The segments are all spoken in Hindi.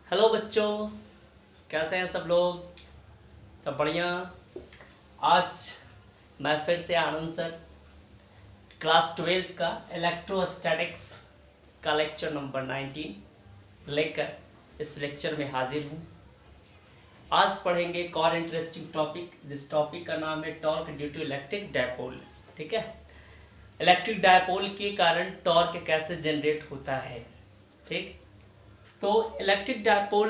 हेलो बच्चों, कैसे हैं सब लोग? सब बढ़िया। आज मैं फिर से आनंद सर क्लास 12 का इलेक्ट्रोस्टैटिक्स का लेक्चर नंबर 19 लेकर इस लेक्चर में हाजिर हूँ। आज पढ़ेंगे एक और इंटरेस्टिंग टॉपिक, जिस टॉपिक का नाम है torque due to electric dipole. ठीक है, इलेक्ट्रिक डायपोल के कारण टॉर्क कैसे जनरेट होता है। ठीक, तो इलेक्ट्रिक डायपोल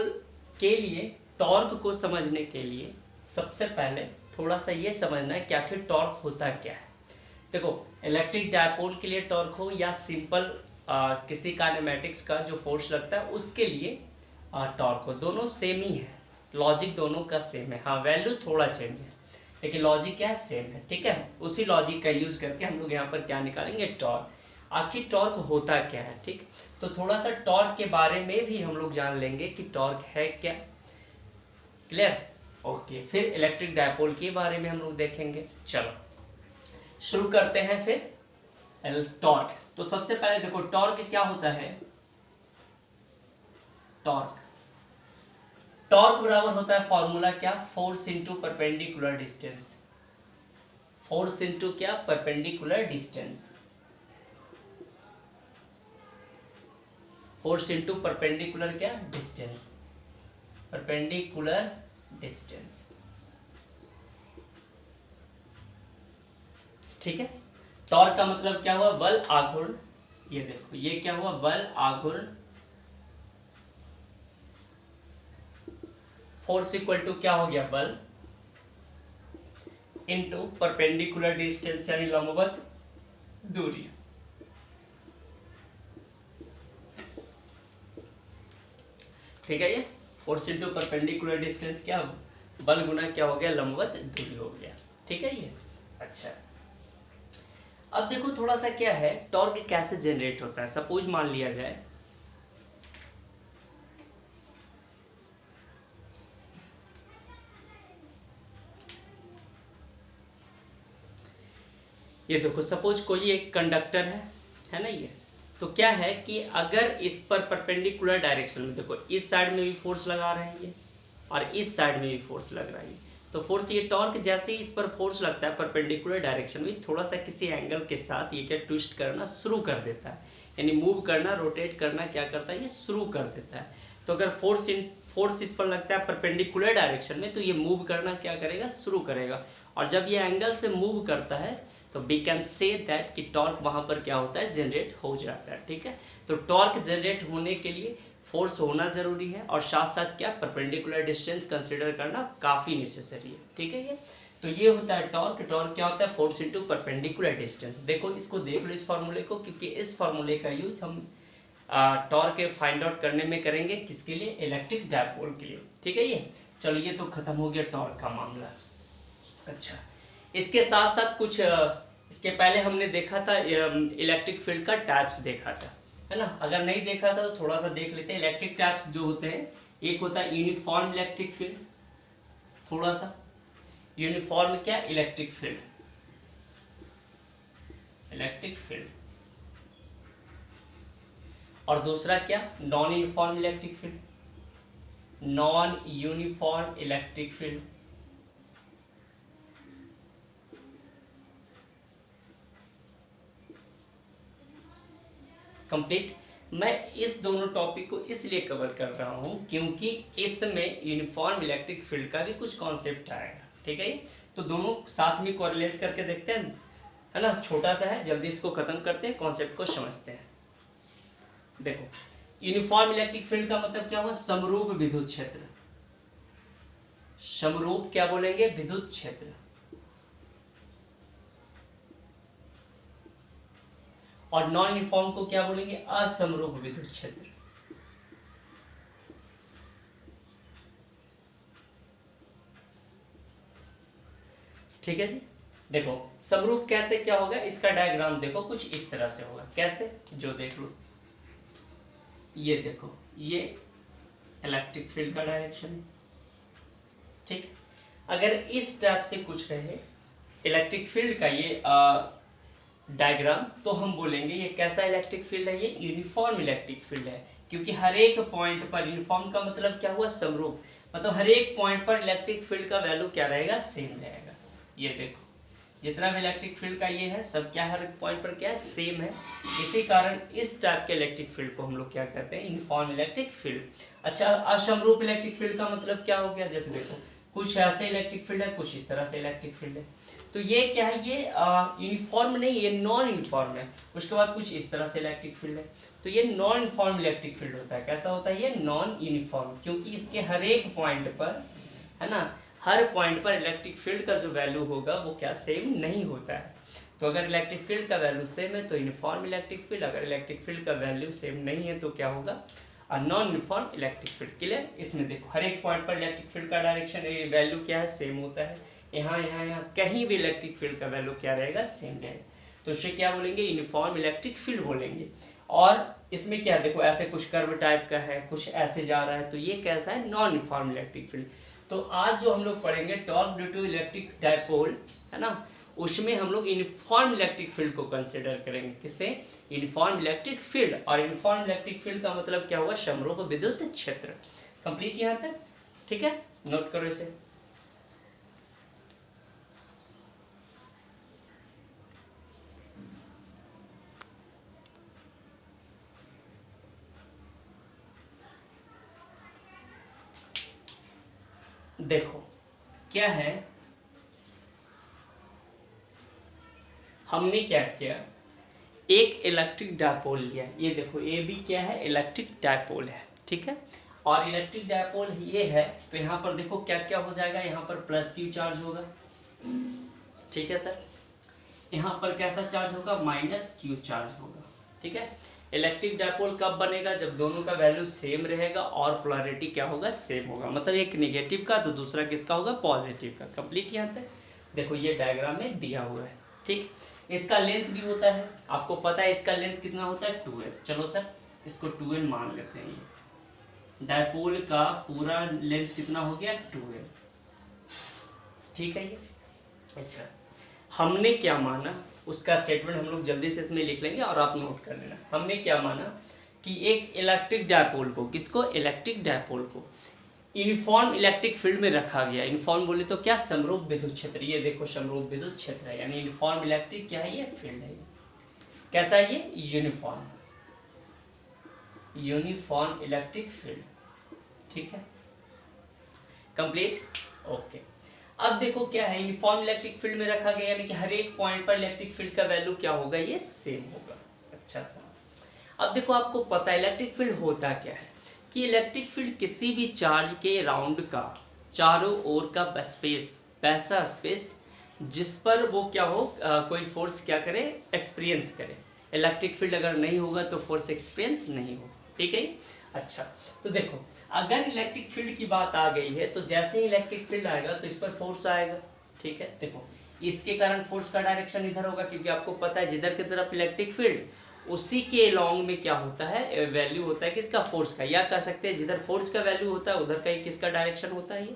के लिए टॉर्क को समझने के लिए सबसे पहले थोड़ा सा ये समझना है कि आखिर टॉर्क होता क्या है। देखो, इलेक्ट्रिक डायपोल के लिए टॉर्क हो या सिंपल किसी काइनेमेटिक्स का जो फोर्स लगता है उसके लिए टॉर्क हो, दोनों सेम ही है। लॉजिक दोनों का सेम है, हाँ वैल्यू थोड़ा चेंज है लेकिन लॉजिक क्या है, सेम है। ठीक है, उसी लॉजिक का यूज करके हम लोग यहाँ पर क्या निकालेंगे, टॉर्क। आखिर टॉर्क होता क्या है। ठीक, तो थोड़ा सा टॉर्क के बारे में भी हम लोग जान लेंगे कि टॉर्क है क्या। क्लियर? ओके, फिर इलेक्ट्रिक डायपोल के बारे में हम लोग देखेंगे। चलो शुरू करते हैं फिर टॉर्क। तो सबसे पहले देखो टॉर्क क्या होता है। टॉर्क टॉर्क बराबर होता है फॉर्मूला क्या, force into perpendicular distance. Force into क्या, perpendicular distance. Force into perpendicular क्या, डिस्टेंस। Perpendicular distance. ठीक है, टॉर्क का मतलब क्या हुआ, बल आघूर्ण। ये देखो, ये क्या हुआ, बल आघूर्ण। फोर्स इक्वल टू क्या हो गया, बल इनटू परपेंडिकुलर डिस्टेंस यानी लंबवत दूरी। ठीक है, ये फोर्स इनटू परपेंडिकुलर डिस्टेंस क्या, बल गुना क्या हो गया, लंबवत दूरी हो गया। ठीक है ये। अच्छा, अब देखो थोड़ा सा क्या है, टॉर्क कैसे जनरेट होता है। सपोज मान लिया जाए ये देखो, सपोज कोई एक कंडक्टर है ना ये। तो क्या है कि अगर इस पर परपेंडिकुलर डायरेक्शन में, देखो इस साइड में भी फोर्स लगा रहे हैं ये और इस साइड में भी फोर्स लग रहा है, तो फोर्स ये टॉर्क जैसे ही इस पर फोर्स लगता है परपेंडिकुलर डायरेक्शन में, थोड़ा सा किसी एंगल के साथ ये क्या ट्विस्ट करना शुरू कर देता है, यानी मूव करना, रोटेट करना क्या करता है, ये शुरू कर देता है। तो अगर फोर्स इस पर लगता है परपेंडिकुलर डायरेक्शन में, तो ये मूव करना क्या करेगा, शुरू करेगा। और जब ये एंगल से मूव करता है तो वी कैन से दैट कि टॉर्क वहां पर क्या होता है, जनरेट हो जाता है। ठीक है, तो टॉर्क जनरेट होने के लिए फोर्स होना जरूरी है और साथ साथ क्या, परपेंडिकुलर डिस्टेंस कंसीडर करना काफी नेसेसरी है। ठीक है ये, तो ये होता है टॉर्क। टॉर्क क्या होता है, फोर्स इनटू परपेंडिकुलर डिस्टेंस। देखो इसको देख लो इस फॉर्मूले को, क्योंकि इस फॉर्मूले का यूज हम टॉर्क फाइंड आउट करने में करेंगे, किसके लिए, इलेक्ट्रिक डायपोल के लिए। ठीक है ये, चलो ये तो खत्म हो गया टॉर्क का मामला। अच्छा, इसके साथ साथ कुछ इसके पहले हमने देखा था इलेक्ट्रिक फील्ड का टाइप्स देखा था, है ना। अगर नहीं देखा था तो थोड़ा सा देख लेते हैं। इलेक्ट्रिक टाइप्स जो होते हैं, एक होता है यूनिफॉर्म इलेक्ट्रिक फील्ड, थोड़ा सा यूनिफॉर्म क्या, इलेक्ट्रिक फील्ड, इलेक्ट्रिक फील्ड। और दूसरा क्या, non uniform electric field, non uniform electric field. Complete. मैं इस दोनों टॉपिक को इसलिए कवर कर रहा हूं क्योंकि इसमें यूनिफॉर्म इलेक्ट्रिक फील्ड का भी कुछ कॉन्सेप्ट आएगा। ठीक है, तो दोनों साथ में कोरिलेट करके देखते हैं, है ना। छोटा सा है, जल्दी इसको खत्म करते हैं, कॉन्सेप्ट को समझते हैं। देखो, यूनिफॉर्म इलेक्ट्रिक फील्ड का मतलब क्या हुआ, समरूप विद्युत क्षेत्र। समरूप क्या बोलेंगे, विद्युत क्षेत्र। और नॉन यूनिफॉर्म को क्या बोलेंगे, असमरूप विद्युत क्षेत्र। ठीक है जी। देखो समरूप कैसे क्या होगा, इसका डायग्राम देखो कुछ इस तरह से होगा। कैसे, जो देख लो, ये देखो, ये इलेक्ट्रिक फील्ड का डायरेक्शन है। ठीक, अगर इस टाइप से कुछ रहे इलेक्ट्रिक फील्ड का ये डायग्राम तो हम बोलेंगे ये कैसा इलेक्ट्रिक फील्ड है, ये यूनिफॉर्म इलेक्ट्रिक फील्ड है, क्योंकि हर एक पॉइंट पर, यूनिफॉर्म का मतलब क्या हुआ, समरूप, मतलब हर एक पॉइंट पर इलेक्ट्रिक फील्ड का वैल्यू क्या रहेगा, सेम रहेगा। ये देखो जितना भी इलेक्ट्रिक फील्ड का ये है सब क्या हर पॉइंट पर क्या है, सेम है। इसी कारण इस टाइप के इलेक्ट्रिक फील्ड को हम लोग क्या कहते हैं, यूनिफॉर्म इलेक्ट्रिक फील्ड। अच्छा, असमरूप इलेक्ट्रिक फील्ड का मतलब क्या हो गया, जैसे देखो कुछ ऐसे इलेक्ट्रिक फील्ड है, कुछ इस तरह से इलेक्ट्रिक फील्ड है। तो ये क्या है, ये यूनिफॉर्म नहीं, ये नॉन यूनिफॉर्म है। उसके बाद कुछ इस तरह से इलेक्ट्रिक फील्ड है, तो ये नॉन यूनिफॉर्म इलेक्ट्रिक फील्ड होता है। कैसा होता है ये, नॉन यूनिफॉर्म, क्योंकि इसके हर एक पॉइंट पर, है ना, हर पॉइंट पर इलेक्ट्रिक फील्ड का जो वैल्यू होगा वो क्या, सेम नहीं होता है। तो अगर इलेक्ट्रिक फील्ड का वैल्यू सेम है तो यूनिफॉर्म इलेक्ट्रिक फील्ड, अगर इलेक्ट्रिक फील्ड का वैल्यू सेम नहीं है तो क्या होगा, non uniform electric field. Clear. इसमें देखो हर एक पॉइंट पर इलेक्ट्रिक फील्ड का डायरेक्शन वैल्यू क्या है, सेम होता है। यहाँ यहाँ यहाँ कहीं भी इलेक्ट्रिक फील्ड का वैल्यू क्या रहेगा, सेम रहेगा। तो इसे क्या बोलेंगे, यूनिफॉर्म इलेक्ट्रिक फील्ड बोलेंगे। और इसमें क्या देखो, ऐसे कुछ कर्व टाइप का है, कुछ ऐसे जा रहा है, तो ये कैसा है, नॉन यूनिफॉर्म इलेक्ट्रिक फील्ड। तो आज जो हम लोग पढ़ेंगे torque due to electric dipole, है ना, उसमें हम लोग यूनिफॉर्म इलेक्ट्रिक फील्ड को कंसीडर करेंगे। किससे, यूनिफॉर्म इलेक्ट्रिक फील्ड। और यूनिफॉर्म इलेक्ट्रिक फील्ड का मतलब क्या हुआ, समरूप विद्युत क्षेत्र। कंप्लीट यहाँ तक, ठीक है, नोट करो इसे। देखो क्या है, हमने क्या किया, एक इलेक्ट्रिक डायपोल लिया। ये देखो ये भी क्या है, इलेक्ट्रिक डायपोल है, ठीक है। और इलेक्ट्रिक डायपोल ये है, तो यहाँ पर देखो क्या क्या हो जाएगा, यहाँ पर प्लस क्यू चार्ज होगा, ठीक है सर। यहाँ पर कैसा चार्ज होगा, माइनस क्यू चार्ज होगा, ठीक है। इलेक्ट्रिक डायपोल कब बनेगा, जब दोनों का वैल्यू सेम रहेगा और पोलैरिटी क्या होगा, सेम होगा। मतलब एक नेगेटिव का तो दूसरा किसका होगा, पॉजिटिव का। कंप्लीट यहाँ तक। देखो ये डायग्राम में दिया हुआ है, ठीक। इसका लेंथ भी होता है, आपको पता है इसका लेंथ कितना होता है, 2l। चलो सर इसको 2l मान लेते हैं। ये डायपोल का पूरा लेंथ कितना हो गया, 2l, ठीक है ये। अच्छा, हमने क्या माना, उसका स्टेटमेंट हम लोग जल्दी से इसमें लिख लेंगे और आप नोट कर लेना। हमने क्या माना कि एक इलेक्ट्रिक डायपोल को, किसको, इलेक्ट्रिक डायपोल को यूनिफॉर्म इलेक्ट्रिक फील्ड में रखा गया। यूनिफॉर्म बोले तो क्या, समरूप विद्युत क्षेत्र। ये देखो समरूप विद्युत क्षेत्र है, यानी यूनिफॉर्म इलेक्ट्रिक क्या है, ये फील्ड है। कैसा है ये, यूनिफॉर्म, यूनिफॉर्म इलेक्ट्रिक फील्ड, ठीक है। Complete, okay. अब देखो क्या है, यूनिफॉर्म इलेक्ट्रिक फील्ड में रखा गया, यानी कि हर एक पॉइंट पर इलेक्ट्रिक फील्ड का वैल्यू क्या होगा, ये सेम होगा। अच्छा सा, अब देखो आपको पता है इलेक्ट्रिक फील्ड होता क्या है, कि इलेक्ट्रिक फील्ड किसी भी चार्ज के राउंड का चारों ओर का स्पेस, वैसा स्पेस जिस पर वो क्या हो, कोई फोर्स क्या करे, एक्सपीरियंस करे। इलेक्ट्रिक फील्ड अगर नहीं होगा तो फोर्स एक्सपीरियंस नहीं होगा, ठीक है। अच्छा, तो देखो अगर इलेक्ट्रिक फील्ड की बात आ गई है तो जैसे ही इलेक्ट्रिक फील्ड आएगा तो इस पर फोर्स आएगा, ठीक है। देखो इसके कारण फोर्स का डायरेक्शन इधर होगा, क्योंकि आपको पता है जिधर की तरफ इलेक्ट्रिक फील्ड उसी के लॉन्ग में क्या होता है, वैल्यू होता है किसका, फोर्स का। या कह सकते हैं जिधर फोर्स का वैल्यू होता है उधर का ही किसका डायरेक्शन होता है, ये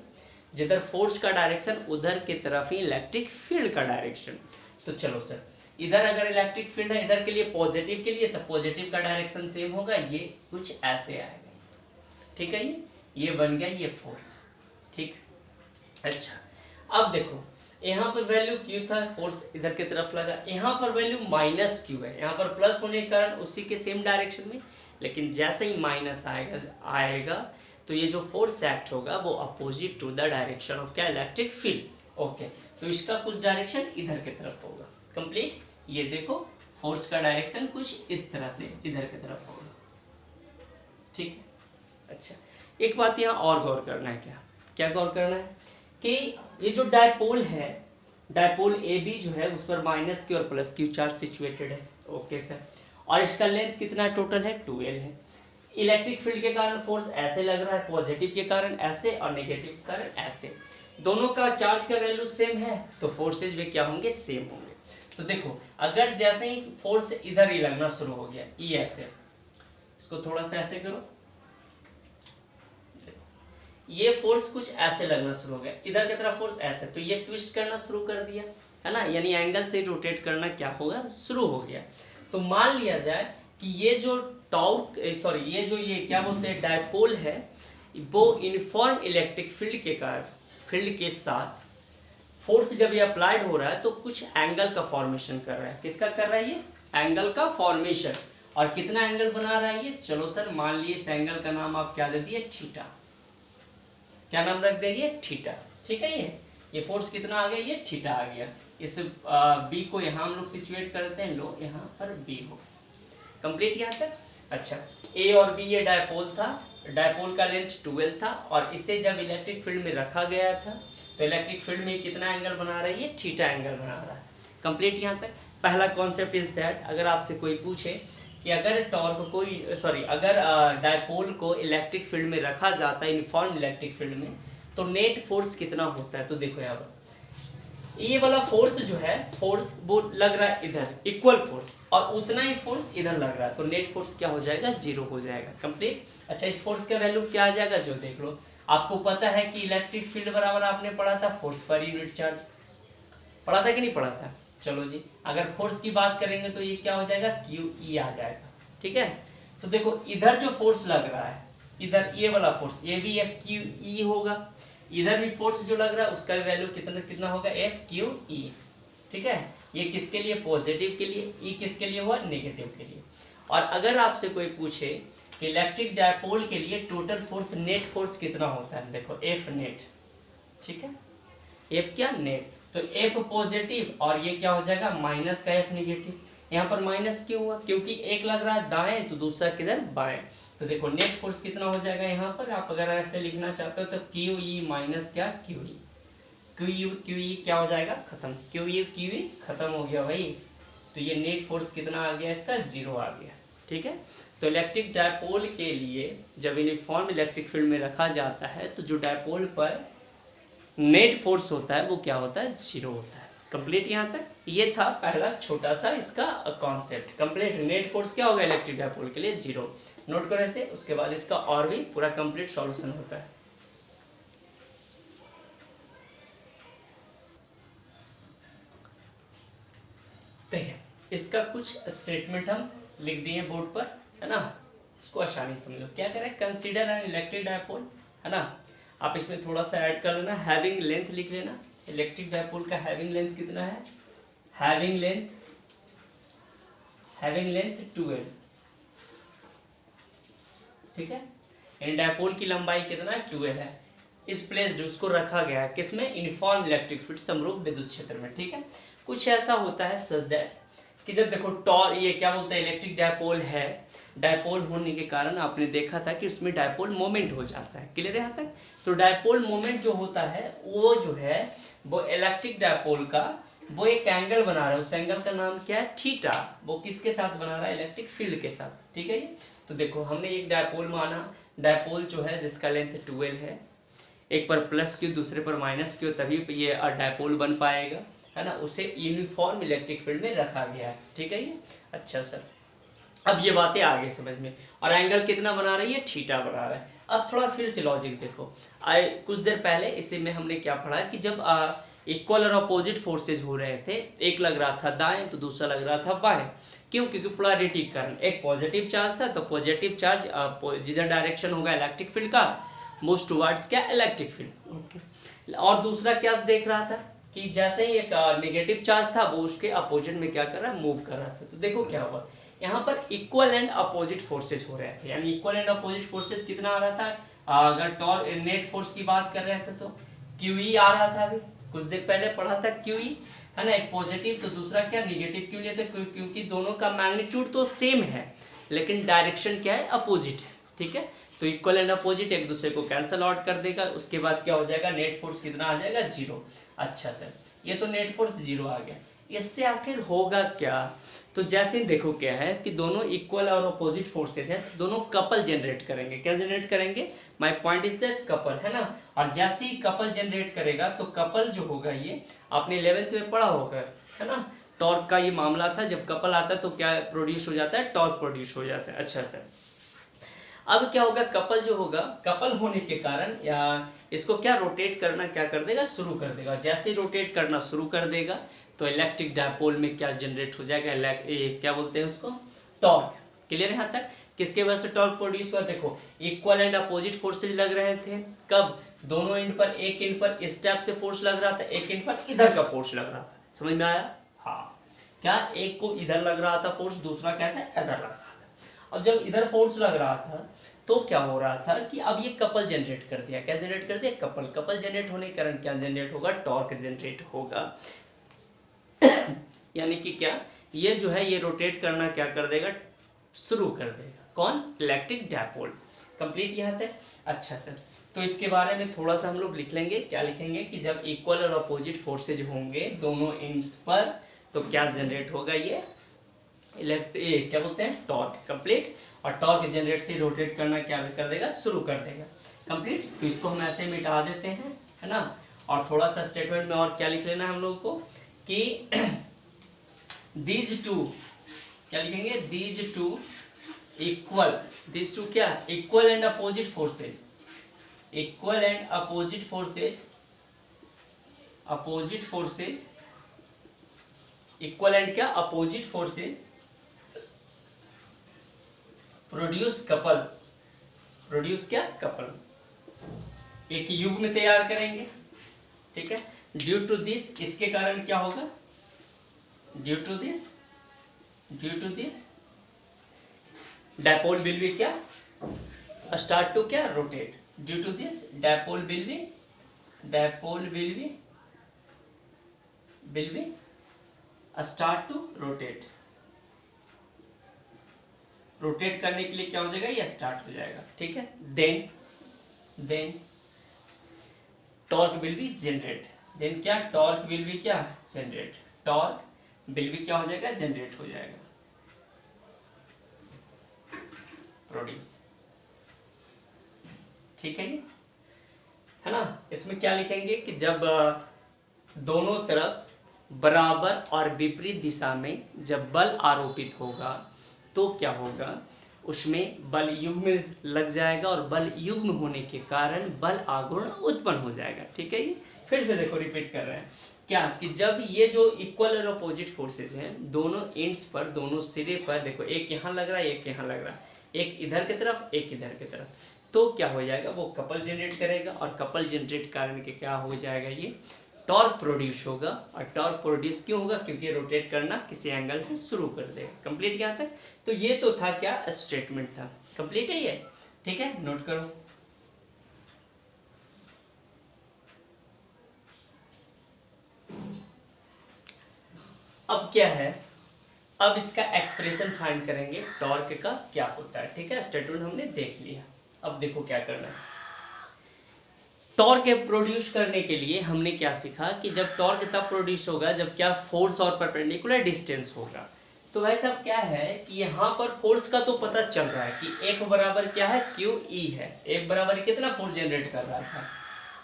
जिधर फोर्स का डायरेक्शन उधर की तरफ ही इलेक्ट्रिक फील्ड का डायरेक्शन। तो चलो सर, इधर अगर इलेक्ट्रिक फील्ड है इधर के लिए, पॉजिटिव के लिए, तो पॉजिटिव का डायरेक्शन सेम होगा, ये कुछ ऐसे आएगा, ठीक है। ये बन गया ये फोर्स, ठीक। अच्छा, अब देखो यहाँ पर वैल्यू क्यू था, फोर्स इधर की तरफ लगा, यहाँ पर वैल्यू माइनस क्यू है, यहाँ पर प्लस होने के कारण उसी के सेम डायरेक्शन में, लेकिन जैसे ही माइनस आएगा तो ये जो फोर्स एक्ट होगा वो opposite to the direction of क्या, इलेक्ट्रिक फील्ड, ओके। तो इसका कुछ डायरेक्शन इधर की तरफ होगा। कंप्लीट, ये देखो फोर्स का डायरेक्शन कुछ इस तरह से इधर की तरफ होगा, ठीक है। अच्छा, एक बात यहाँ और गौर करना है, क्या क्या गौर करना है, कि ये जो डायपोल है, डायपोल ए बी जो है उस पर माइनस क्यू और प्लस क्यू चार्ज सिचुएटेड है, ओके सर। और इसका लेंथ कितना टोटल है, 2l है। इलेक्ट्रिक फील्ड के कारण फोर्स ऐसे लग रहा है, पॉजिटिव के कारण ऐसे और नेगेटिव के कारण ऐसे। दोनों का चार्ज का वैल्यू सेम है तो फोर्सेज भी क्या होंगे, सेम होंगे। तो देखो अगर जैसे ही फोर्स इधर ही लगना शुरू हो गया, ई ऐसे, इसको थोड़ा सा ऐसे करो, ये फोर्स कुछ ऐसे लगना शुरू हो गया, इधर की तरफ फोर्स ऐसे, तो ये ट्विस्ट करना शुरू कर दिया, है ना, यानी एंगल से रोटेट करना क्या होगा, शुरू हो गया। तो मान लिया जाए कि ये जो ये क्या बोलते हैं डायपोल है, वो यूनिफॉर्म इलेक्ट्रिक फील्ड के साथ फोर्स जब ये अप्लाइड हो रहा है तो कुछ एंगल का फॉर्मेशन कर रहा है। किसका कर रहा है, ये एंगल का फॉर्मेशन। और कितना एंगल बना रहा है ये, चलो सर मान लिए इस एंगल का नाम आप क्या दे दिए, थीटा। क्या नाम रख देंगे, थीटा। ठीक है, ये फोर्स कितना आ गया, ये थीटा आ गया। इस बी को यहाँ हम लोग सिचुएट करते हैं, लो यहाँ पर बी हो। कंप्लीट यहाँ तक। अच्छा, ए और बी ये डायपोल था, डायपोल का लेंथ 12 था, और इसे जब इलेक्ट्रिक फील्ड में रखा गया था तो इलेक्ट्रिक फील्ड में कितना एंगल बना रहा है, ये थीटा एंगल बना रहा है। कंप्लीट यहाँ तक। पहला कॉन्सेप्ट इज दैट, अगर आपसे कोई पूछे कि अगर अगर डायपोल को इलेक्ट्रिक फील्ड में रखा जाता है, यूनिफॉर्म इलेक्ट्रिक फील्ड में, तो नेट फोर्स कितना होता है, तो देखो यहाँ पर ये वाला फोर्स जो है, फोर्स वो लग रहा है इधर, इक्वल फोर्स, और उतना ही फोर्स इधर लग रहा है, तो नेट फोर्स क्या हो जाएगा, 0 हो जाएगा। कंप्लीट। अच्छा, इस फोर्स का वैल्यू क्या आ जाएगा, जो देख लो, आपको पता है कि इलेक्ट्रिक फील्ड बराबर आपने पढ़ा था फोर्स पर यूनिट चार्ज, पढ़ा था कि नहीं पढ़ा था। चलो जी, अगर फोर्स की बात करेंगे तो ये क्या हो जाएगा, QE आ जाएगा। ठीक है, तो देखो इधर जो फोर्स लग रहा है, इधर ये वाला फोर्स, ये भी एक QE होगा। इधर भी फोर्स जो लग रहा है उसका वैल्यू कितना होगा, FQE। ठीक है, ये किसके लिए, पॉजिटिव के लिए, E किसके लिए हुआ, नेगेटिव के लिए। और अगर आपसे कोई पूछे कि इलेक्ट्रिक डायपोल के लिए टोटल फोर्स, नेट फोर्स कितना होता है, देखो F नेट। ठीक है, F क्या, नेट। तो F पॉजिटिव और ये क्या हो जाएगा, माइनस का F नेगेटिव। यहाँ पर माइनस क्यों हुआ, क्योंकि एक लग रहा है दाएं तो दूसरा किधर, बाएं। तो देखो नेट फोर्स कितना हो जाएगा यहाँ पर, आप अगर ऐसे लिखना चाहते हो तो QE माइनस क्या, QE। QE क्या हो जाएगा, खत्म। QE खत्म हो गया भाई। तो ये नेट फोर्स कितना आ गया, इसका 0 आ गया। ठीक है, तो इलेक्ट्रिक डायपोल के लिए जब यूनिफॉर्म इलेक्ट्रिक फील्ड में रखा जाता है तो जो डायपोल पर नेट फोर्स होता है वो क्या होता है, 0 होता है। कंप्लीट यहाँ तक। ये था पहला छोटा सा इसका कॉन्सेप्ट। कंप्लीट। नेट फोर्स क्या होगा इलेक्ट्रिक डायपोल के लिए, 0। नोट करो ऐसे, उसके बाद इसका और भी पूरा कंप्लीट सॉल्यूशन होता है। देखिए, इसका कुछ स्टेटमेंट हम लिख दिए बोर्ड पर, है ना, इसको आसानी समझ लो। क्या करें, कंसीडर एन इलेक्ट्रिक डायपोल, है ना, आप इसमें थोड़ा सा ऐड कर लेना, हैविंग लेंथ लिख लेना। इलेक्ट्रिक डायपोल का हैविंग लेंथ कितना है, हैविंग लेंथ 12। ठीक है, इन डायपोल की लंबाई कितना है, 12 है। इस प्लेस्ड, उसको रखा गया है किसमें, यूनिफॉर्म इलेक्ट्रिक फील्ड, समरूप विद्युत क्षेत्र में। ठीक है, कुछ ऐसा होता है सच दैट कि जब देखो टॉर, ये क्या बोलते हैं, इलेक्ट्रिक डायपोल है, डायपोल होने के कारण आपने देखा था कि उसमें डायपोल मोमेंट हो जाता है। क्लियर है यहाँ तक। तो डायपोल मोमेंट जो होता है वो जो है, वो इलेक्ट्रिक डायपोल का वो एक एंगल बना रहा है, उस एंगल का नाम क्या है, थीटा। वो किसके साथ बना रहा है, इलेक्ट्रिक फील्ड के साथ। ठीक है, ये तो देखो हमने एक डायपोल माना, डायपोल जो है जिसका लेंथ 12 है, एक पर प्लस क्यू दूसरे पर माइनस क्यू, तभी ये डायपोल बन पाएगा, है ना, उसे यूनिफॉर्म इलेक्ट्रिक फील्ड में रखा गया है। ठीक है ये। अच्छा सर, अब ये बातें आगे समझ में। और एंगल कितना बना रही है, थीटा बना रहा है। अब थोड़ा फिर से लॉजिक देखो, कुछ देर पहले इसे में हमने क्या पढ़ा कि जब इक्वल और अपोजिट फोर्सेज हो रहे थे, एक लग रहा था दाएं तो दूसरा लग रहा था बाएं। क्यों, क्योंकि पोलैरिटी के कारण। एक पॉजिटिव चार्ज था तो पॉजिटिव चार्ज जिधर डायरेक्शन होगा इलेक्ट्रिक फील्ड का, मूव्स टुवर्ड्स क्या, इलेक्ट्रिक फील्ड। और दूसरा क्या देख रहा था कि जैसे ही एक नेगेटिव चार्ज था वो उसके अपोजिट में क्या कर रहा है, मूव कर रहा था। तो देखो क्या हुआ, यहाँ पर इक्वल एंड अपोजिट फोर्सेस हो रहे थे, यानी इक्वल एंड अपोजिट फोर्सेस कितना आ रहा था, अगर टॉर नेट फोर्स की बात कर रहे थे तो QE आ रहा था। अभी कुछ देर पहले पढ़ा था QE, है ना, एक पॉजिटिव तो दूसरा क्या, नेगेटिव। क्यों लेते, क्योंकि दोनों का मैग्नीट्यूड तो सेम है लेकिन डायरेक्शन क्या है, अपोजिट है। ठीक है, तो इक्वल एंड अपोजिट एक दूसरे को कैंसिल आउट कर देगा, उसके बाद क्या हो जाएगा, नेट फोर्स कितना आ जाएगा, 0। अच्छा सर, ये तो नेट फोर्स 0 आ गया, इससे आखिर होगा क्या। तो जैसे देखो क्या है कि दोनों इक्वल और अपोजिट फोर्सेस हैं, दोनों कपल जनरेट करेंगे। क्या जनरेट करेंगे, my point is that couple, है ना। और जैसे ही कपल जनरेट करेगा तो कपल जो होगा, ये आपने 11th में पढ़ा होगा, है ना, टॉर्क का ये मामला था। जब कपल आता है तो क्या प्रोड्यूस हो जाता है, टॉर्क प्रोड्यूस हो जाता है। अच्छा सर, अब क्या होगा, कपल जो होगा, कपल होने के कारण या इसको क्या रोटेट करना क्या कर देगा, शुरू कर देगा। जैसे ही रोटेट करना शुरू कर देगा तो इलेक्ट्रिक डायपोल में क्या जनरेट हो जाएगा, क्या बोलते हैं उसको, टॉर्क। क्लियर है यहाँ तक? किसके वजह से टॉर्क प्रोड्यूस हुआ, देखो इक्वल एंड अपोजिट फोर्सेज लग रहे थे, कब, दोनों एंड पर, एक एंड पर इस टाइप से फोर्स लग रहा था, एक एंड पर इधर का फोर्स लग रहा था, समझ में आया? हाँ, क्या एक को इधर लग रहा था फोर्स, दूसरा कैसे इधर लग रहा था। अब जब इधर फोर्स लग रहा था तो क्या हो रहा था कि अब ये कपल जनरेट कर दिया, क्या जनरेट कर दिया, कपल। कपल जनरेट होने के कारण क्या जनरेट होगा, टॉर्क जनरेट होगा। यानी कि क्या, ये जो है ये रोटेट करना क्या कर देगा, शुरू कर देगा, कौन, इलेक्ट्रिक डायपोल। कंप्लीट यहाँ तक? अच्छा सर, तो इसके बारे में थोड़ा सा हम लोग लिख लेंगे, क्या लिखेंगे कि जब इक्वल और अपोजिट फोर्सेज होंगे दोनों एंड्स पर तो क्या जनरेट होगा, ये क्या बोलते हैं, टॉर्क। कंप्लीट। और टॉर्क जनरेट से रोटेट करना क्या कर देगा, शुरू कर देगा। कंप्लीट। तो इसको हम ऐसे मिटा देते हैं, है ना। और थोड़ा सा स्टेटमेंट में और क्या लिख लेना है हम लोग को कि दीज टू, क्या लिखेंगे, these two equal, these two क्या, equal and opposite forces, equal and opposite forces, opposite forces, equal and क्या, opposite forces produce couple, produce क्या, कपल, एक युग्म तैयार करेंगे, ठीक है। ड्यू टू दिस, इसके कारण क्या होगा, due to this, due to this dipole will be क्या, स्टार्ट टू क्या, rotate. Due to this dipole will be, dipole will be start to rotate. Rotate करने के लिए क्या हो जाएगा, ये स्टार्ट हो जाएगा, ठीक है। Then torque will be generate, then क्या, टॉर्क विल बी क्या, जनरेट, टॉर्क विल बी क्या हो जाएगा, जनरेट हो जाएगा, प्रोड्यूस, ठीक है ये, है ना। इसमें क्या लिखेंगे कि जब दोनों तरफ बराबर और विपरीत दिशा में जब बल आरोपित होगा तो क्या होगा, उसमें बल युग्म लग जाएगा और बल युग्म होने के कारण बल आघूर्ण उत्पन्न हो जाएगा, ठीक है। ये फिर से देखो रिपीट कर रहे हैं क्या, कि जब ये जो इक्वल और अपोजिट फोर्सेज हैं दोनों एंड्स पर, दोनों सिरे पर, देखो एक यहाँ लग रहा है, एक यहाँ लग रहा है, एक इधर की तरफ, एक इधर की तरफ, तो क्या हो जाएगा, वो कपल जनरेट करेगा और कपल जनरेट करने के क्या हो जाएगा, ये टॉर्क प्रोड्यूस होगा। और टॉर्क प्रोड्यूस क्यों होगा, क्योंकि रोटेट करना किसी एंगल से शुरू कर देगा। कंप्लीट यहाँ तक? तो ये तो था क्या, स्टेटमेंट था। कंप्लीट है ये, ठीक है, नोट करो। अब क्या है, अब इसका एक्सप्रेशन फाइंड करेंगे, टॉर्क का क्या होता है, ठीक है। स्टेटमेंट हमने देख लिया, अब देखो क्या करना है। टॉर्क प्रोड्यूस करने के लिए हमने क्या सीखा कि जब टॉर्क तब प्रोड्यूस होगा जब क्या, फोर्स और परपेंडिकुलर डिस्टेंस होगा। तो भाई साहब क्या है कि यहाँ पर फोर्स का तो पता चल रहा है कि F बराबर क्या है, QE है। F बराबर कितना फोर्स जनरेट कर रहा था,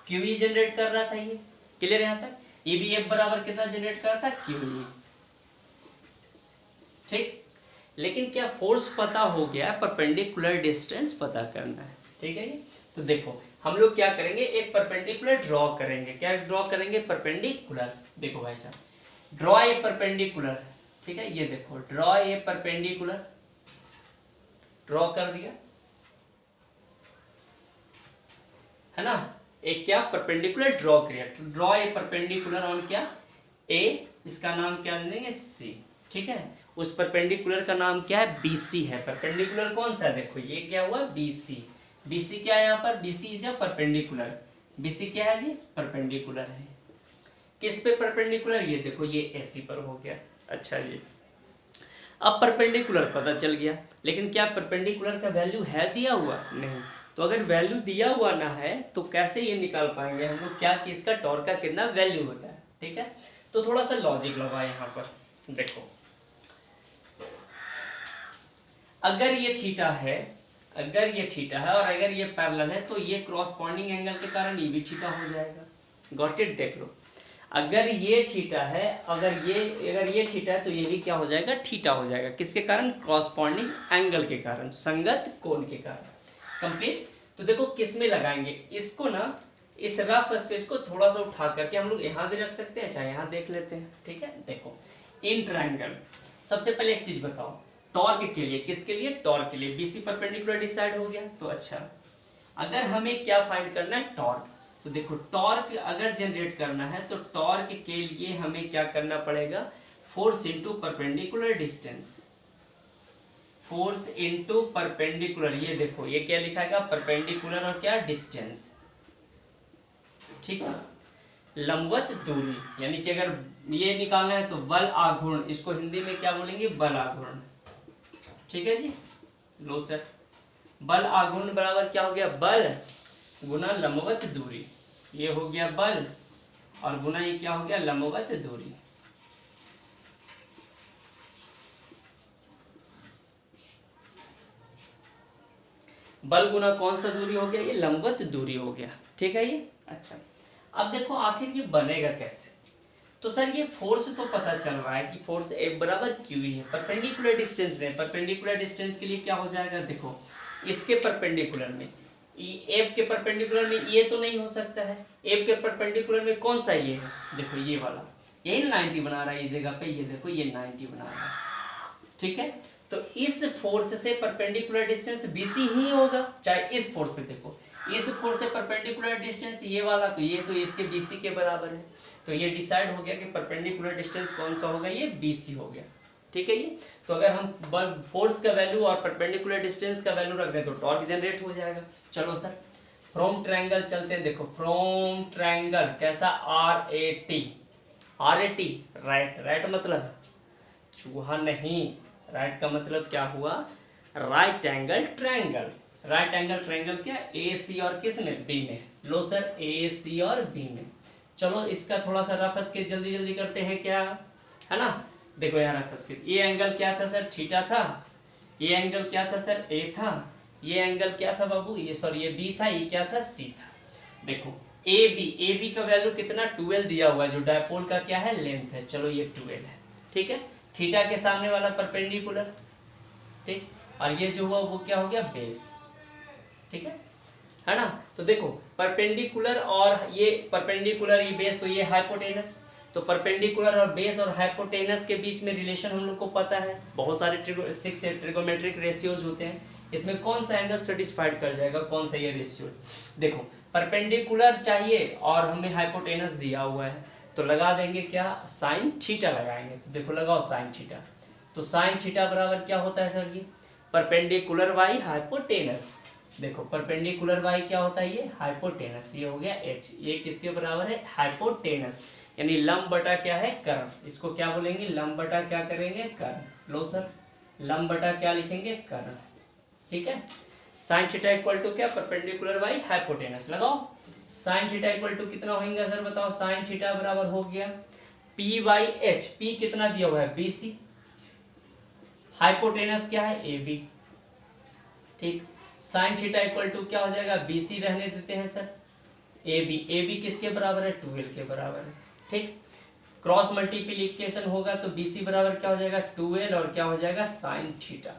QE जनरेट कर रहा था, ये क्लियर है यहाँ तक। ये भी F बराबर कितना जनरेट कर रहा था, QE, ठीक। लेकिन क्या फोर्स पता हो गया, परपेंडिकुलर डिस्टेंस पता करना है, ठीक है। तो देखो हम लोग क्या करेंगे, एक परपेंडिकुलर ड्रॉ करेंगे। क्या ड्रॉ करेंगे, परपेंडिकुलर। देखो भाई साहब, ड्रॉ ए परपेंडिकुलर, ठीक है। ये देखो ड्रॉ ए परपेंडिकुलर, ड्रॉ कर दिया, है ना। एक क्या, परपेंडिकुलर ड्रॉ किया। तो ड्रॉ ए परपेंडिकुलर ऑन क्या, ए, इसका नाम क्या देंगे, सी, ठीक है। उस परपेंडिकुलर का नाम क्या है, BC है। परपेंडिकुलर कौन सा है, देखो ये क्या हुआ, BC। BC क्या है यहाँ पर, BC is a perpendicular. BC क्या है जी, परपेंडिकुलर है। किस पे परपेंडिकुलर, ये देखो ये AC पर हो गया। अच्छा जी, अब परपेंडिकुलर पता चल गया, लेकिन क्या परपेंडिकुलर का वैल्यू है दिया हुआ, नहीं। तो अगर वैल्यू दिया हुआ ना है तो कैसे ये निकाल पाएंगे हम लोग, क्या कि इसका टॉर्क का कितना वैल्यू होता है, ठीक है। तो थोड़ा सा लॉजिक लगाए यहाँ पर, देखो अगर ये थीटा है, अगर ये थीटा है और अगर ये पैरेलल है तो ये क्रॉसपॉन्डिंग एंगल के कारण ये भी थीटा हो जाएगा। गॉट इट, देख लो, अगर ये थीटा है, अगर ये थीटा है तो ये भी क्या हो जाएगा, थीटा हो जाएगा। किसके कारण, क्रॉसपॉन्डिंग एंगल के कारण, संगत कोण के कारण। कंप्लीट। तो देखो किस में लगाएंगे इसको ना, इस रफ स्केच को थोड़ा सा उठा करके हम लोग यहाँ भी रख सकते हैं, चाहे यहाँ देख लेते हैं। ठीक है, देखो इन ट्रायंगल, सबसे पहले एक चीज बताओ, टॉर्क के लिए, किसके लिए, टॉर्क के लिए, बीसी परपेंडिकुलर डिसाइड हो गया। तो अच्छा, अगर हमें क्या फाइंड करना है, टॉर्क। तो देखो टॉर्क अगर जनरेट करना है तो टॉर्क के लिए हमें क्या करना पड़ेगा, force into perpendicular distance, force into perpendicular, ये देखो ये क्या लिखा है, परपेंडिकुलर और क्या, डिस्टेंस। ठीक, लंबवत दूरी, यानी कि अगर ये निकालना है तो बल आघूर्ण, इसको हिंदी में क्या बोलेंगे, बल आघूर्ण। ठीक है जी, लो सर, बल आघूर्ण बराबर क्या हो गया, बल गुना लंबवत दूरी, ये हो गया बल और गुना ये क्या हो गया, लंबवत दूरी। बल गुना कौन सा दूरी हो गया, ये लंबवत दूरी हो गया। ठीक है ये, अच्छा अब देखो आखिर ये बनेगा कैसे। तो सर ये फोर्स तो पता चल रहा है कि फोर्स F बराबर क्यू ही है, परपेंडिकुलर डिस्टेंस है, परपेंडिकुलर डिस्टेंस के लिए क्या हो जाएगा, देखो इसके परपेंडिकुलर में, F के परपेंडिकुलर में ये तो नहीं हो सकता है, F के परपेंडिकुलर में कौन सा ये है, देखो ये वाला, यही 90 बना रहा है ये जगह पे, ये देखो ये 90 बना रहा है। ठीक है, तो इस फोर्स से परपेंडिकुलर डिस्टेंस BC ही होगा, चाहे इस फोर्स से, देखो इस फोर्स से परपेंडिकुलर डिस्टेंस ये वाला, तो ये तो इसके BC के बराबर है, तो ये डिसाइड हो गया कि परपेंडिकुलर डिस्टेंस कौन सा होगा, ये BC हो गया। ठीक है ये, तो अगर हम फोर्स का वैल्यू और परपेंडिकुलर डिस्टेंस का वैल्यू रख दें तो टॉर्क जनरेट हो जाएगा। चलो सर फ्रॉम ट्रायंगल चलते हैं, देखो फ्रॉम ट्रायंगल कैसा, RAT, राइट, राइट मतलब चूहा नहीं, राइट का मतलब क्या हुआ, right angle triangle, right angle triangle क्या, AC और किस में, B में। लो सर AC और B में। चलो इसका थोड़ा सा रफ स्केच जल्दी जल्दी करते हैं, क्या है ना, देखो यहाँ रफ स्केच, ये एंगल क्या था सर, थीटा था, ये एंगल क्या था सर, A था, ये एंगल क्या था बाबू, ये सॉरी ये B था, ये क्या था, C था। देखो AB का वैल्यू कितना, 12 दिया हुआ है, जो डायपोल का क्या है, लेंथ है, चलो ये 12 है। ठीक है, थीटा के सामने वाला परपेंडिकुलर, ठीक, और ये जो हुआ वो क्या हो गया, बेस। ठीक है ना, तो देखो परपेंडिकुलर और ये परपेंडिकुलर, ये बेस, तो ये हाइपोटेनस, तो परपेंडिकुलर और बेस और हाइपोटेनस के बीच में रिलेशन हम लोग को पता है, बहुत सारे 6 ट्रिगोमेट्रिक रेशियोज होते हैं, इसमें कौन सा एंगल सेटिस्फाइड कर जाएगा, कौन सा ये रेशियो। देखो परपेंडिकुलर चाहिए और हमें हाइपोटेनस दिया हुआ है, तो लगा देंगे क्या, साइन थीटा लगाएंगे, तो देखो लगाओ साइन थीटा, तो साइन थीटा बराबर क्या होता है sir ji, perpendicular by hypotenuse. देखो परपेंडिकुलर बाई क्या होता है, ये हाइपोटेनस, ये हो गया H, ये किसके बराबर है, हाइपोटेनस, यानी लंब बटा क्या है, कर्ण, इसको क्या बोलेंगे, लंब बटा क्या करेंगे, कर्ण। लो सर लंब बटा क्या लिखेंगे, कर्ण। ठीक है, साइन थीटा इक्वल टू क्या, परपेंडिकुलर बाई हाइपोटेनस, लगाओ साइन थीटा इक्वल टू कितना होगा सर बताओ, साइन थीटा बराबर हो गया P बाई H, P कितना दिया हुआ है, BC, हाइपोटेनस क्या है, AB। ठीक, साइन थीटा इक्वल टू क्या हो जाएगा, BC रहने देते हैं सर, AB किसके बराबर है, 12 के बराबर है। ठीक, क्रॉस मल्टीप्लिकेशन होगा तो BC बराबर क्या हो जाएगा, 12 और क्या हो जाएगा, साइन थीटा।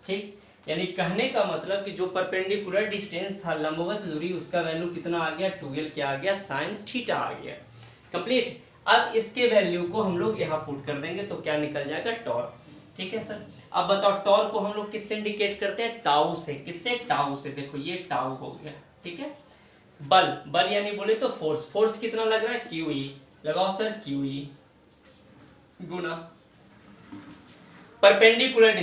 ठीक, यानी कहने का मतलब कि जो परपेंडिकुलर डिस्टेंस था, लंबवत दूरी, उसका वैल्यू कितना आ गया, 12 क्या आ गया, साइन थीटा आ गया। कंप्लीट। अब इसके वैल्यू को हम लोग यहाँ पुट कर देंगे तो क्या निकल जाएगा, टॉर्क। ठीक है सर, अब बताओ टॉर्क को हम लोग किससे इंडिकेट करते हैं, टाउ से, किससे, टाउ से। देखो ये टाउ हो गया। ठीक है, बल यानी बोले तो फोर्स कितना लग रहा है, QE, लगाओ सर QE गुना परपेंडिकुलर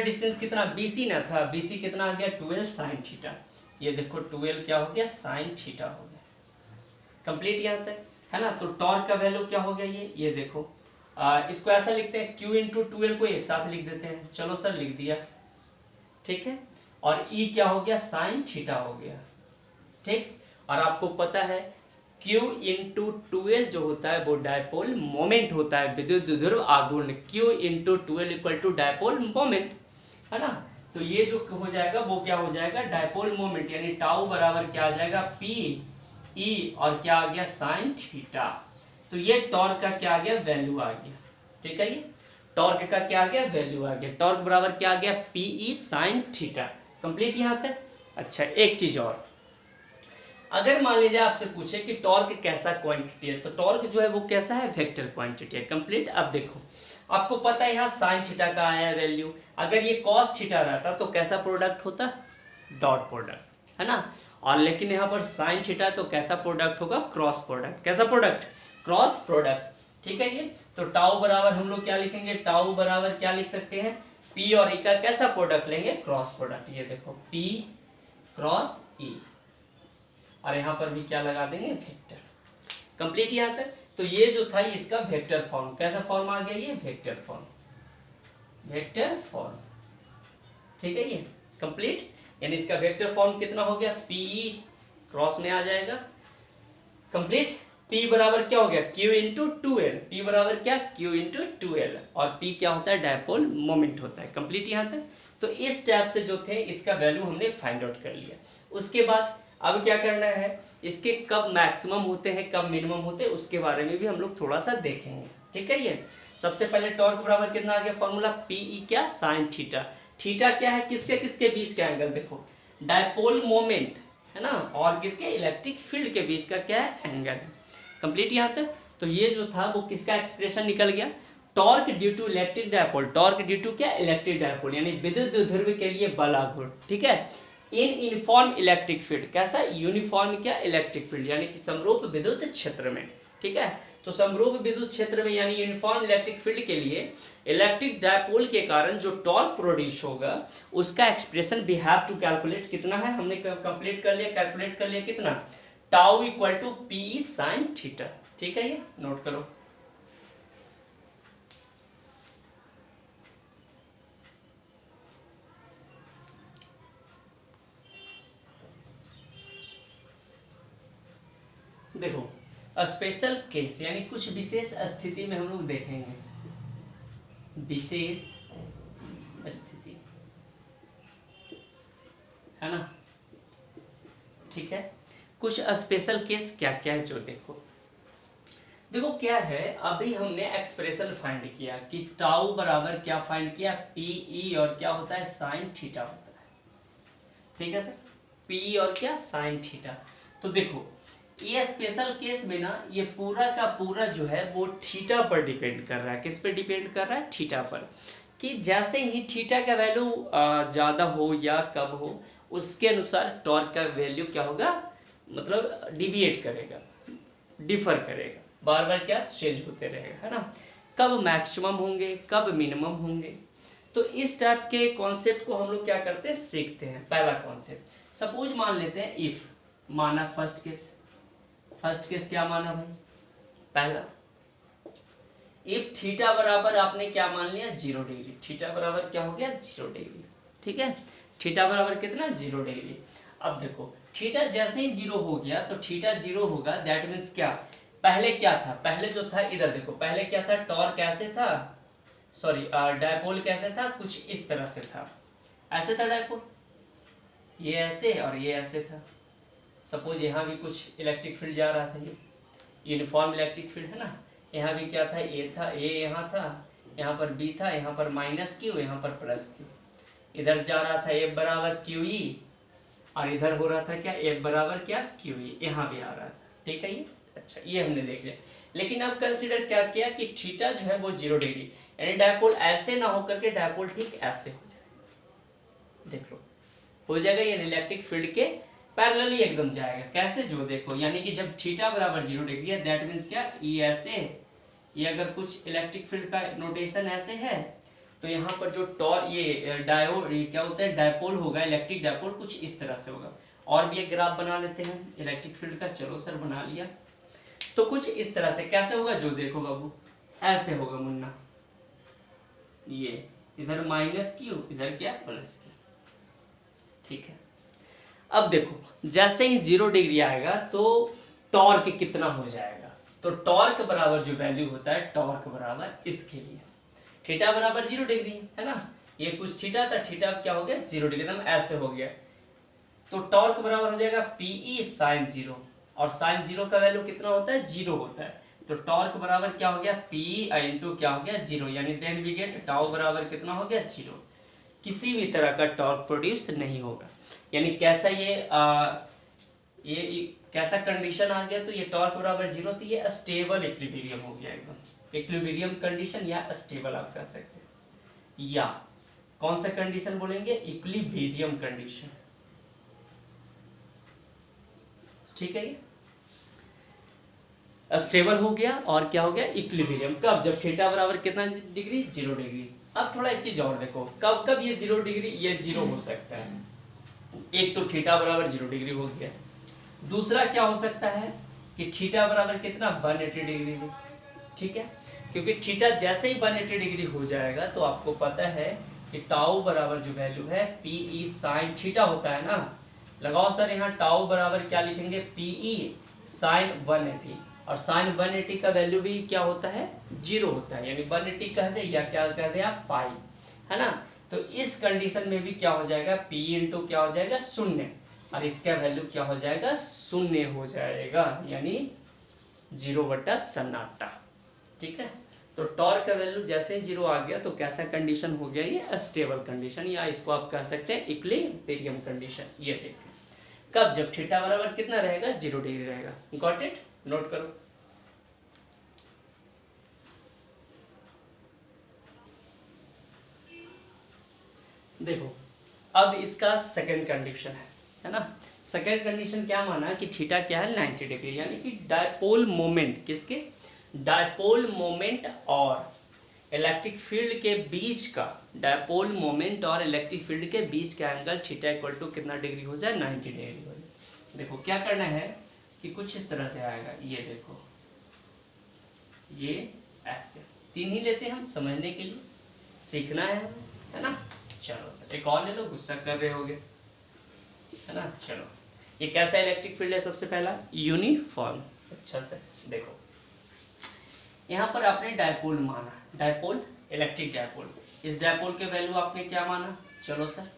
डिस्टेंस कितना, BC ना था, BC कितना आ गया, 12 साइन थीटा, ये देखो 12 क्या हो गया, साइन थीटा हो गया। कंप्लीट यहाँ तक है ना, तो टॉर्क का वैल्यू क्या हो गया, ये देखो इसको ऐसा लिखते हैं, Q इंटू 12 को एक साथ लिख देते हैं, चलो सर लिख दिया। ठीक है, और E क्या हो गया, साइन थीटा हो गया। ठीक, और आपको पता है Q इंटू 12 जो होता है वो डायपोल मोमेंट होता है, विद्युत ध्रुव आघूर्ण, Q into 12 equal to dipole moment, है ना। तो ये जो हो जाएगा वो क्या हो जाएगा, डायपोल मोमेंट, यानी टाउ बराबर क्या आ जाएगा, PE और क्या आ गया, साइन थीटा। तो ये टॉर्क का क्या आ गया, वैल्यू आ गया। ठीक है, ये टॉर्क का क्या आ गया, वैल्यू आ गया, टॉर्क बराबर क्या आ गया, PE साइन थीटा। कंप्लीट यहाँ तक। अच्छा एक चीज और, अगर मान लीजिए आपसे पूछे कि टॉर्क कैसा क्वांटिटी है, तो टॉर्क जो है वो कैसा है, वेक्टर क्वांटिटी है। कंप्लीट। अब देखो आपको पता है यहाँ साइन थीटा का आया वैल्यू, अगर ये कॉस थीटा रहता तो कैसा प्रोडक्ट होता, डॉट प्रोडक्ट, है ना। और लेकिन यहाँ पर साइन थीटा तो कैसा प्रोडक्ट होगा, क्रॉस प्रोडक्ट। कैसा प्रोडक्ट, क्रॉस प्रोडक्ट। ठीक है। ये तो टाउ बराबर हम लोग क्या लिखेंगे, टाउ बराबर क्या लिख सकते हैं, पी और ई का कैसा प्रोडक्ट लेंगे, क्रॉस प्रोडक्ट। ये देखो पी क्रॉस ई, और यहाँ पर भी क्या लगा देंगे, वेक्टर। कंप्लीट यहाँ तक। तो ये जो था इसका वेक्टर फॉर्म, कैसा फॉर्म आ गया, ये वेक्टर फॉर्म, वेक्टर फॉर्म। ठीक है। ये कंप्लीट, यानी इसका वेक्टर फॉर्म कितना हो गया, पी क्रॉस में आ जाएगा। कंप्लीट। P बराबर क्या हो गया, Q into two L. P बराबर क्या, Q इंटू टू एल। और P क्या होता है, डायपोल मोमेंट होता है। कंप्लीट यहाँ तक। तो इस टाइप से जो थे इसका वैल्यू हमने फाइंड आउट कर लिया। उसके बाद अब क्या करना है, इसके कब मैक्सिमम होते हैं कब मिनिमम होते हैं उसके बारे में भी हम लोग थोड़ा सा देखेंगे। ठीक है। ये सबसे पहले टॉर्क बराबर कितना आ गया, फॉर्मूला पीई क्या, साइन थीटा। थीटा क्या है, किसके किसके बीच का एंगल, देखो डायपोल मोमेंट है ना, और किसके, इलेक्ट्रिक फील्ड के बीच का क्या है, एंगल। कंप्लीट यहाँ तक। तो ये जो था वो किसका एक्सप्रेशन निकल गया, torque due to electric dipole. Torque due to क्या, इलेक्ट्रिक डायपोल, यानी विद्युत द्विध्रुव के लिए बल आघूर्ण। ठीक है। इन यूनिफॉर्म इलेक्ट्रिक फील्ड, कैसा, यूनिफॉर्म क्या, इलेक्ट्रिक फील्ड, यानी कि समरूप विद्युत क्षेत्र में। ठीक है। तो समरूप विद्युत क्षेत्र में यानी यूनिफॉर्म इलेक्ट्रिक फील्ड के लिए इलेक्ट्रिक डायपोल के कारण जो टॉर्क प्रोड्यूस होगा उसका expression we have to calculate. कितना है, हमने कंप्लीट कर लिया, कैलकुलेट कर लिया, कितना, tau equal to P sine theta. ठीक है। ये नोट करो। देखो स्पेशल केस यानी कुछ विशेष स्थिति में हम लोग देखेंगे, विशेष स्थिति, है ना। ठीक है। कुछ स्पेशल केस क्या क्या है जो देखो, देखो क्या है, अभी हमने एक्सप्रेशन फाइंड किया कि टाउ बराबर क्या फाइंड किया, पीई और क्या होता है, साइन थीटा होता है। ठीक है सर, पी और क्या, साइन थीटा। तो देखो ये स्पेशल केस में ना ये पूरा का पूरा जो है वो थीटा पर डिपेंड कर रहा है। किस पे डिपेंड कर रहा है, थीटा पर। कि जैसे ही थीटा का वैल्यू ज्यादा हो या कम हो उसके अनुसार टॉर्क का वैल्यू क्या होगा, मतलब डिविएट करेगा, डिफर करेगा, बार बार क्या चेंज होते रहेगा, है ना। कब मैक्सिमम होंगे कब मिनिमम होंगे, तो इस टाइप के कॉन्सेप्ट को हम लोग क्या करते हैं, सीखते हैं। पहला कॉन्सेप्ट, सपोज मान लेते हैं इफ, माना फर्स्ट केस, फर्स्ट केस क्या माना भाई, पहला इफ थीटा बराबर आपने क्या मान लिया, 0 डिग्री। थीटा बराबर क्या हो गया, 0 डिग्री। ठीक है। थीटा बराबर कितना, 0 डिग्री। अब देखो थीटा जैसे ही 0 हो गया तो थीटा 0 होगा, दैट मीन्स क्या, पहले क्या था, पहले जो था इधर देखो, पहले क्या था, टॉर्क कैसे था, सॉरी डायपोल कैसे था, कुछ इस तरह से था, ऐसे था डायपोल, ये ऐसे और ये ऐसे था। सपोज यहाँ भी कुछ इलेक्ट्रिक फील्ड जा रहा था, ये यूनिफॉर्म इलेक्ट्रिक फील्ड है ना। यहाँ भी क्या था, ए था, ए यहाँ था, यहाँ पर बी था, यहाँ पर माइनस क्यू, यहाँ पर प्लस क्यू। इधर जा रहा था एफ बराबर क्यू ई, और इधर हो रहा था क्या, एफ बराबर क्या, क्यू ई, यहाँ भी आ रहा था। ठीक है। ये अच्छा, ये हमने देख लिया। लेकिन अब कंसीडर क्या किया कि थीटा जो है वो 0 डिग्री, यानी डायपोल ऐसे ना होकर के डायपोल ठीक ऐसे हो जाए, देख लो हो जाएगा, यानी इलेक्ट्रिक फील्ड के पैरेलली एकदम जाएगा। कैसे, जो देखो, यानी कि जब थीटा बराबर 0 डिग्री है दैट मींस क्या, ये ऐसे, ये अगर कुछ इलेक्ट्रिक फील्ड का नोटेशन ऐसे है तो यहाँ पर जो टॉर ये डायोड क्या होता है, डायपोल होगा, इलेक्ट्रिक डायपोल कुछ इस तरह से होगा। और भी एक ग्राफ बना लेते हैं इलेक्ट्रिक फील्ड का, चलो सर बना लिया। तो कुछ इस तरह से कैसे होगा, जो देखो बाबू ऐसे होगा मुन्ना, ये इधर माइनस क्यू, इधर क्या, प्लस क्यू। ठीक है। अब देखो जैसे ही 0 डिग्री आएगा तो टॉर्क कितना हो जाएगा, तो टॉर्क बराबर जो वैल्यू होता है, टॉर्क बराबर इसके लिए थीटा बराबर 0 डिग्री है ना, ये कुछ थीटा था, थीटा क्या हो गया, 0 डिग्री, एकदम ऐसे हो गया। तो टॉर्क बराबर हो जाएगा पीई साइन 0, और साइन 0 का वैल्यू कितना होता है, 0 होता है। तो टॉर्क बराबर क्या हो गया, पीई इंटू क्या हो गया, 0, यानी देन वी गेट टाउ बराबर कितना हो गया, 0। किसी भी तरह का टॉर्क प्रोड्यूस नहीं होगा। यानी कैसा ये ये कैसा कंडीशन आ गया, तो ये टॉर्क बराबर 0, तो ये स्टेबल इक्विलिब्रियम हो गया एकदम, इक्विलिब्रियम कंडीशन या स्टेबल आप कह सकते हैं। या कौन सा कंडीशन बोलेंगे, इक्विलिब्रियम कंडीशन, ठीक है। ये स्टेबल हो गया और क्या हो गया, इक्विलिब्रियम। कब, जब थीटा बराबर कितना डिग्री, 0 डिग्री। अब थोड़ा एक चीज और देखो, कब कब ये 0 डिग्री, ये 0 हो सकता है। एक तो थीटा बराबर 0 डिग्री हो गया, दूसरा क्या हो सकता है कि थीटा बराबर कितना, 180 डिग्री हो, ठीक है। क्योंकि थीटा जैसे ही 180 डिग्री हो जाएगा तो आपको पता है कि टाउ बराबर जो वैल्यू है पीई साइन थीटा होता है ना। लगाओ सर, यहाँ टाउ बराबर क्या लिखेंगे, पीई साइन 180, और साइन 180 का वैल्यू भी क्या होता है, 0 होता है, यानी 180 कह दे या क्या कह दे आप, पाई, है ना। तो इस कंडीशन में भी क्या हो जाएगा, पी इंटू क्या हो जाएगा, 0, और इसका वैल्यू क्या हो जाएगा, 0 हो जाएगा, यानी 0/सन्नाटा, ठीक है। तो टॉर्क का वैल्यू जैसे ही 0 आ गया तो कैसा कंडीशन हो गया, ये स्टेबल कंडीशन, या इसको आप कह सकते हैं इक्विलिब्रियम कंडीशन। ये देखिए कब, जब थीटा बराबर कितना रहेगा, 0 डिग्री रहेगा। गॉट इट, नोट करो। देखो अब इसका सेकंड कंडीशन है ना। सेकंड कंडीशन क्या माना कि थीटा क्या है, 90 डिग्री, यानी कि डायपोल मोमेंट, किसके, डायपोल मोमेंट और इलेक्ट्रिक फील्ड के बीच का, डायपोल मोमेंट और इलेक्ट्रिक फील्ड के बीच का एंगल थीटा इक्वल टू कितना डिग्री हो जाए, 90 डिग्री हो जाए। देखो क्या करना है कि कुछ इस तरह से आएगा, ये देखो, ये ऐसे 3 ही लेते हैं हम समझने के लिए, सीखना है ना। चलो सर एक और ले लो, गुस्सा कर रहे होगे, है ना। चलो ये कैसा इलेक्ट्रिक फील्ड है, सबसे पहला यूनिफॉर्म। अच्छा से देखो, यहाँ पर आपने डायपोल माना, डायपोल इलेक्ट्रिक डायपोल, इस डायपोल के वैल्यू आपने क्या माना, चलो सर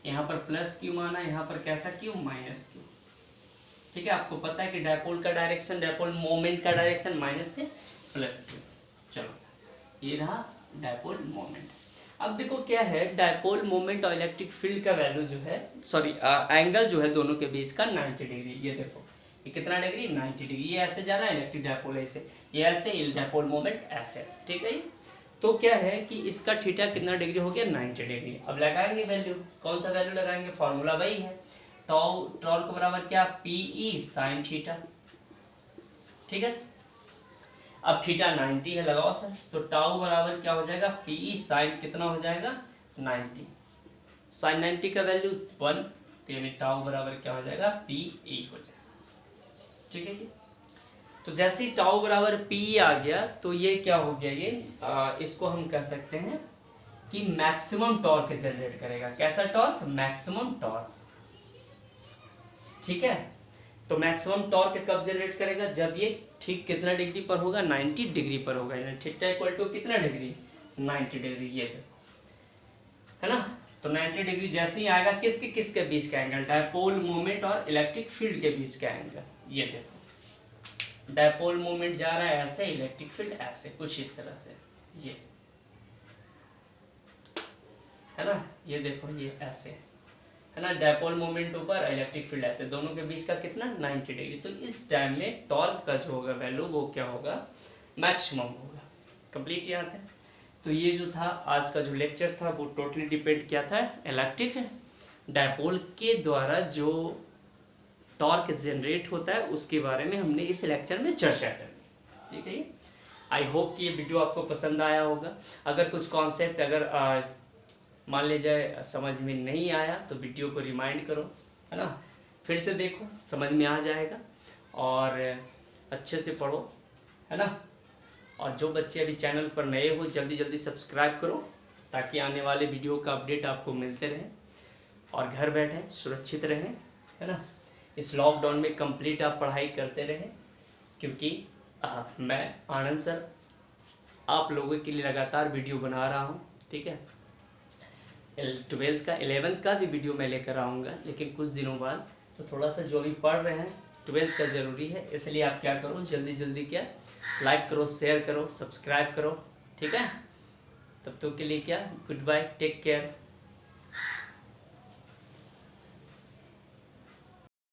यहाँ पर प्लस क्यू माना, यहाँ पर कैसा क्यू, माइनस क्यू, ठीक है। आपको पता है कि डायपोल का डायरेक्शन, डायपोल मोमेंट का डायरेक्शन माइनस से प्लस क्यू। चलो सर ये रहा डायपोल मोमेंट। अब देखो क्या है, डायपोल मोमेंट और इलेक्ट्रिक फील्ड का वैल्यू जो है, सॉरी एंगल जो है दोनों के बीच का 90 डिग्री। ये देखो ये कितना डिग्री, 90 डिग्री। ये ऐसे जा रहा है इलेक्ट्रिक डायपोल ऐसे, ये ऐसे, डायपोल मोमेंट ऐसे, ठीक है। तो क्या है कि इसका थीटा कितना डिग्री हो गया, 90 डिग्री। अब लगाएंगे वैल्यू, कौन सा वैल्यू लगाएंगे, फॉर्मूला वही है, टॉर्क बराबर क्या, पीई साइन थीटा, ठीक है। अब थीटा 90 है, लगाओ सर, तो टाउ बराबर क्या हो जाएगा, पीई साइन कितना हो जाएगा, 90, साइन 90 का वैल्यू 1, तो यानी टाउ बराबर क्या हो जाएगा, पीई हो जाएगा, ठीक है। तो जैसे ही टाउ बराबर पी आ गया तो ये क्या हो गया, ये इसको हम कह सकते हैं कि मैक्सिमम टॉर्क जनरेट करेगा। कैसा टॉर्क, मैक्सिमम टॉर्क, ठीक है। तो मैक्सिमम टॉर्क कब जनरेट करेगा, जब ये ठीक कितना डिग्री पर होगा, 90 डिग्री पर होगा, यानी थीटा इक्वल टू कितना डिग्री, 90 डिग्री, ये देखो, है ना। तो 90 डिग्री जैसे ही आएगा, किसके किसके बीच का एंगल, डायपोल मोमेंट और इलेक्ट्रिक फील्ड के बीच का एंगल। ये देखो डायपोल मोमेंट जा रहा है ऐसे, इलेक्ट्रिक फील्ड ऐसे, कुछ इस तरह से, ये है ना। ये देखो ये ऐसे, है ना, डायपोल मोमेंट ऊपर, इलेक्ट्रिक फील्ड ऐसे, दोनों के बीच का कितना, 90 डिग्री। तो इस टाइम में टॉर्क का जो होगा वैल्यू, वो क्या होगा, मैक्सिमम होगा। कंप्लीट याद है। तो ये जो था आज का जो लेक्चर था, वो टोटली डिपेंड किया था इलेक्ट्रिक डायपोल के द्वारा जो टॉर्क जनरेट होता है उसके बारे में हमने इस लेक्चर में चर्चा करी, ठीक है। आई होप कि ये वीडियो आपको पसंद आया होगा। अगर कुछ कॉन्सेप्ट अगर मान लीजिए समझ में नहीं आया तो वीडियो को रिमाइंड करो, है ना, फिर से देखो, समझ में आ जाएगा, और अच्छे से पढ़ो, है ना। और जो बच्चे अभी चैनल पर नए हो, जल्दी जल्दी सब्सक्राइब करो, ताकि आने वाले वीडियो का अपडेट आपको मिलते रहे, और घर बैठे सुरक्षित रहें, है ना। इस लॉकडाउन में कंप्लीट आप पढ़ाई करते रहें, क्योंकि मैं आनंद सर आप लोगों के लिए लगातार वीडियो बना रहा हूँ, ठीक है। 12th का 11th का भी वीडियो मैं लेकर आऊँगा, लेकिन कुछ दिनों बाद। तो थोड़ा सा जो भी पढ़ रहे हैं 12th का ज़रूरी है, इसलिए आप क्या करो, जल्दी जल्दी क्या, लाइक करो, शेयर करो, सब्सक्राइब करो, ठीक है। तब तक के लिए क्या, गुड बाय, टेक केयर।